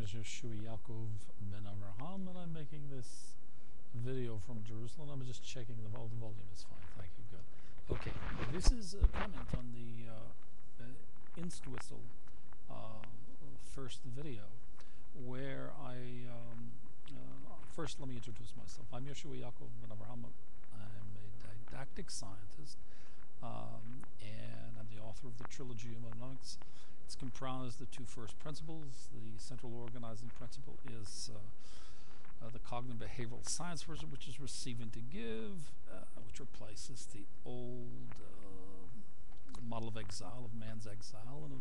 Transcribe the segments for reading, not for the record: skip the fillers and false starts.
is Yeshua Yaakov ben Avraham, and I'm making this video from Jerusalem. I'm just checking the volume is fine. Thank you. Good. Okay, this is a comment on the Entwistle first video, where first let me introduce myself. I'm Yeshua Yaakov ben Avraham. I'm a didactic scientist, and I'm the author of the trilogy Humanomics. It's comprised of the two first principles. The central organizing principle is the cognitive behavioral science version, which is receiving to give, which replaces the old model of exile, of man's exile, and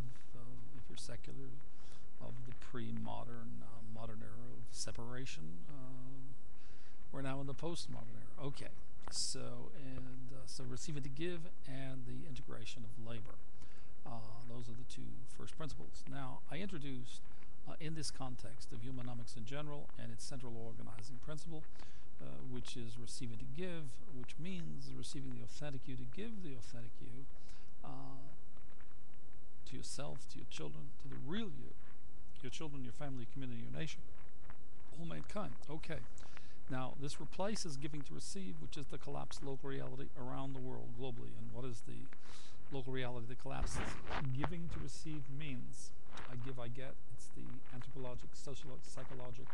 if you're secular, of the pre-modern modern era of separation. We're now in the postmodern era. Okay, so receiving to give and the integration of labor. Those are the two first principles. Now, I introduced in this context of humanomics in general and its central organizing principle, which is receiving to give, which means receiving the authentic you to give the authentic you to yourself, to your children, to the real you, your children, your family, your community, your nation, all mankind. Okay. Now, this replaces giving to receive, which is the collapsed local reality around the world globally. And what is the local reality that collapses? Giving to receive means I give, I get. It's the anthropologic, psychologic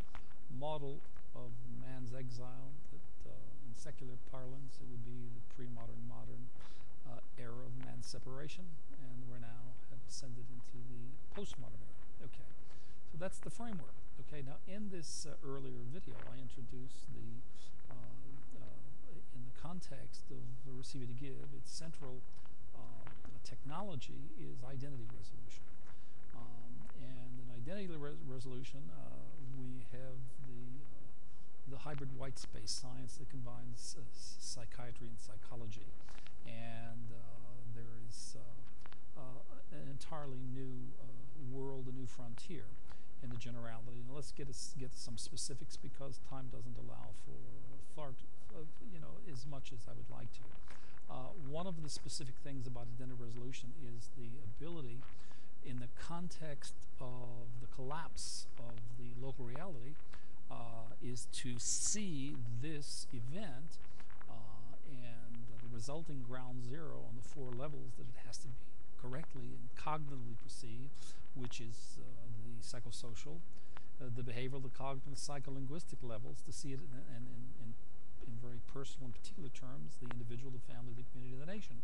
model of man's exile that in secular parlance it would be the pre-modern, modern era of man's separation, and we're now have ascended into the postmodern era. Okay, so that's the framework. Okay, now in this earlier video I introduced the in the context of receiving to give, its central technology is identity resolution. And in identity resolution, we have the hybrid white space science that combines psychiatry and psychology. And there is an entirely new world, a new frontier in the generality. Now let's get some specifics because time doesn't allow for far, as much as I would like to. One of the specific things about identity resolution is the ability, in the context of the collapse of the local reality, is to see this event and the resulting ground zero on the four levels that it has to be correctly and cognitively perceived, which is the psychosocial, the behavioral, the cognitive, the psycholinguistic levels, to see it in very personal and particular terms, the individual, the family, the community, the nation,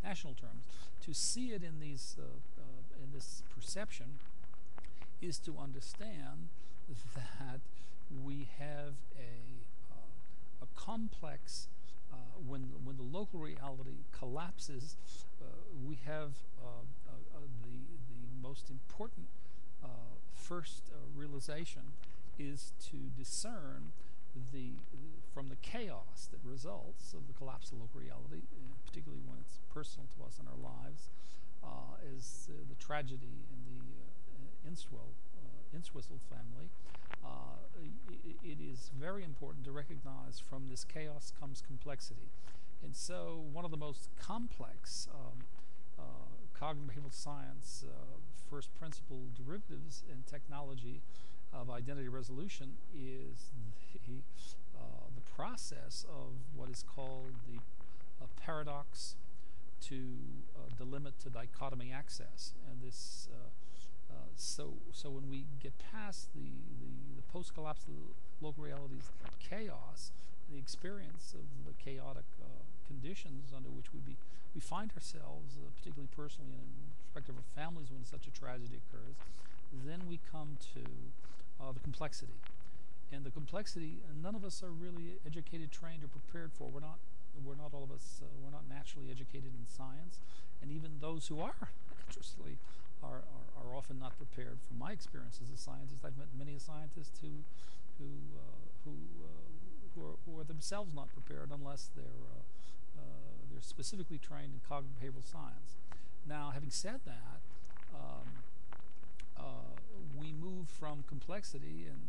national terms. To see it in these in this perception is to understand that we have a complex. When the local reality collapses, we have the most important first realization is to discern from the chaos that results of the collapse of local reality, particularly when it's personal to us in our lives, is the tragedy in the Entwistle family. It is very important to recognize from this chaos comes complexity. And so one of the most complex cognitive behavioral science first principle derivatives in technology of identity resolution is the process of what is called the paradox to delimit to dichotomy access. And this so when we get past the post-collapse of the local realities chaos, the experience of the chaotic conditions under which we find ourselves, particularly personally and in respect of our families when such a tragedy occurs, then we come to the complexity. And the complexity, none of us are really educated, trained, or prepared for. We're not all of us. We're not naturally educated in science, and even those who are, interestingly, are often not prepared. From my experience as a scientist, I've met many scientists who are themselves not prepared unless they're specifically trained in cognitive behavioral science. Now, having said that, we move from complexity, and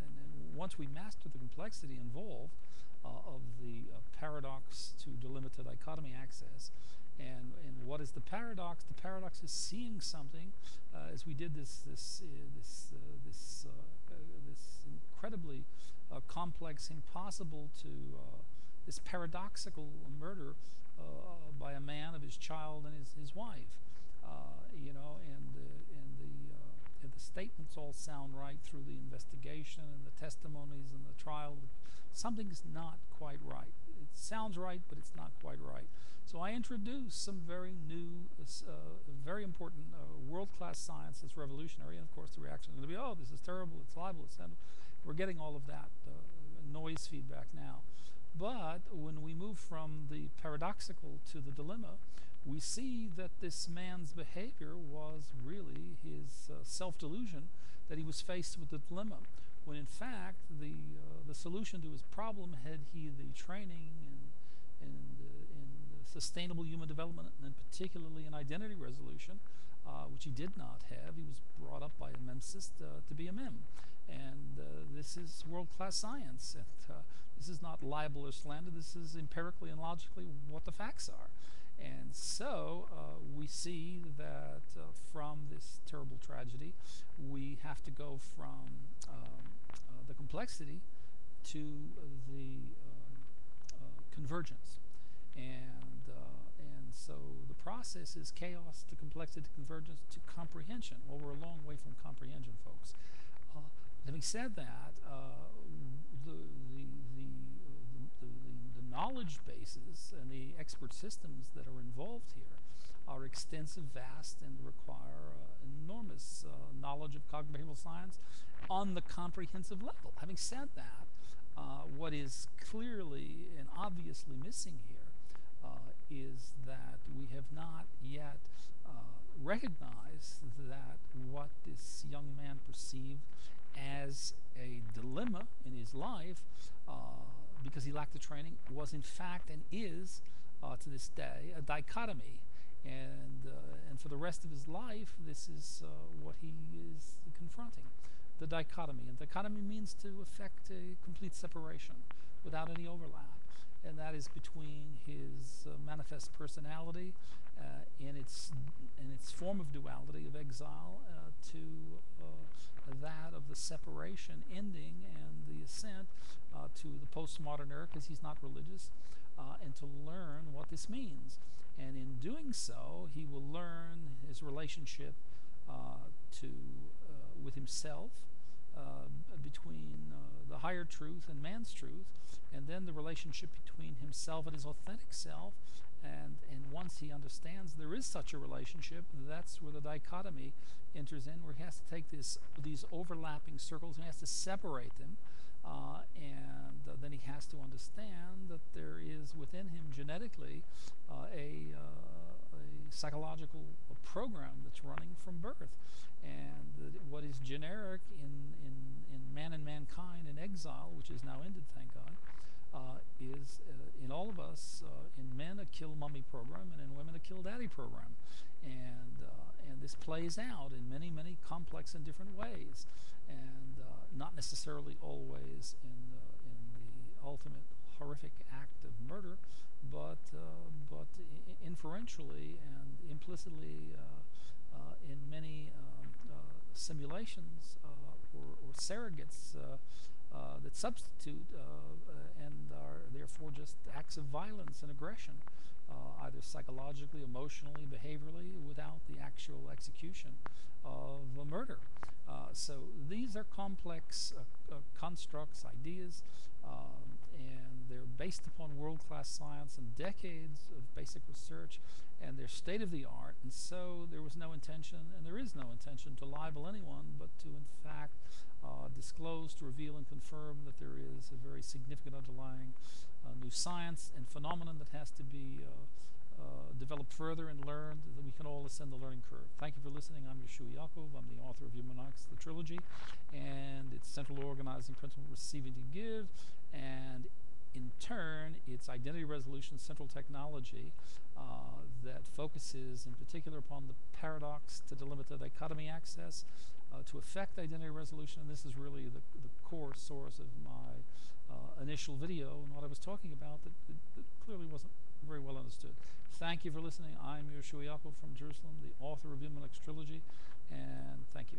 once we master the complexity involved of the paradox to delimit to dichotomy access, And what is the paradox? The paradox is seeing something, as we did this incredibly complex, impossible to this paradoxical murder by a man of his child and his wife. And the statements all sound right through the investigation and the testimonies and the trial. Something's not quite right. It sounds right, but it's not quite right. So I introduced some very new, very important world-class science that's revolutionary, and of course the reaction is going to be, oh, this is terrible, it's libelous. And we're getting all of that noise feedback now. But when we move from the paradoxical to the dilemma, we see that this man's behavior was really his self-delusion, that he was faced with the dilemma, when in fact the solution to his problem, had he the training in sustainable human development, and particularly in identity resolution, which he did not have. He was brought up by a memsist to be a mem. And this is world-class science. And this is not libel or slander. This is empirically and logically what the facts are. And so we see that from this terrible tragedy, we have to go from the complexity to the convergence. And so the process is chaos to complexity to convergence to comprehension. Well, we're a long way from comprehension, folks. Having said that, the knowledge bases and the expert systems that are involved here are extensive, vast, and require enormous knowledge of cognitive behavioral science on the comprehensive level. Having said that, what is clearly and obviously missing here is that we have not yet recognized that what this young man perceived as a dilemma in his life, because he lacked the training, was in fact and is to this day a dichotomy. And for the rest of his life, this is what he is confronting, the dichotomy. And dichotomy means to effect a complete separation without any overlap. And that is between his manifest personality in its form of duality of exile to that of the separation ending and the ascent to the postmodern era, because he's not religious, and to learn what this means. And in doing so, he will learn his relationship with himself, between the higher truth and man's truth, and then the relationship between himself and his authentic self. And once he understands there is such a relationship, that's where the dichotomy enters in, where he has to take these overlapping circles and he has to separate them, and then he has to understand that there is within him genetically a psychological program that's running from birth, and what is generic in man and mankind in exile, which is now ended, thank God, is in all of us, in men a kill mummy program, and in women a kill daddy program, and this plays out in many, many complex and different ways, and not necessarily always in the ultimate horrific act of murder, but inferentially and implicitly in many simulations or surrogates that substitute and are therefore just acts of violence and aggression, either psychologically, emotionally, behaviorally, without the actual execution of a murder. So these are complex constructs, ideas, and they're based upon world-class science and decades of basic research, and they're state-of-the-art. And so there was no intention, and there is no intention, to libel anyone, but to in fact disclose, to reveal and confirm that there is a very significant underlying new science and phenomenon that has to be developed further and learned, that we can all ascend the learning curve. Thank you for listening. I'm Yeshua Yaakov. I'm the author of Humanomics, the trilogy, and its central organizing principle, receiving to give. And in turn, it's identity resolution central technology that focuses in particular upon the paradox to delimit the dichotomy access to effect identity resolution. And this is really the core source of my initial video and what I was talking about that clearly wasn't very well understood. Thank you for listening. I'm Yoshua Yaakov from Jerusalem, the author of Humanomics Trilogy, and thank you.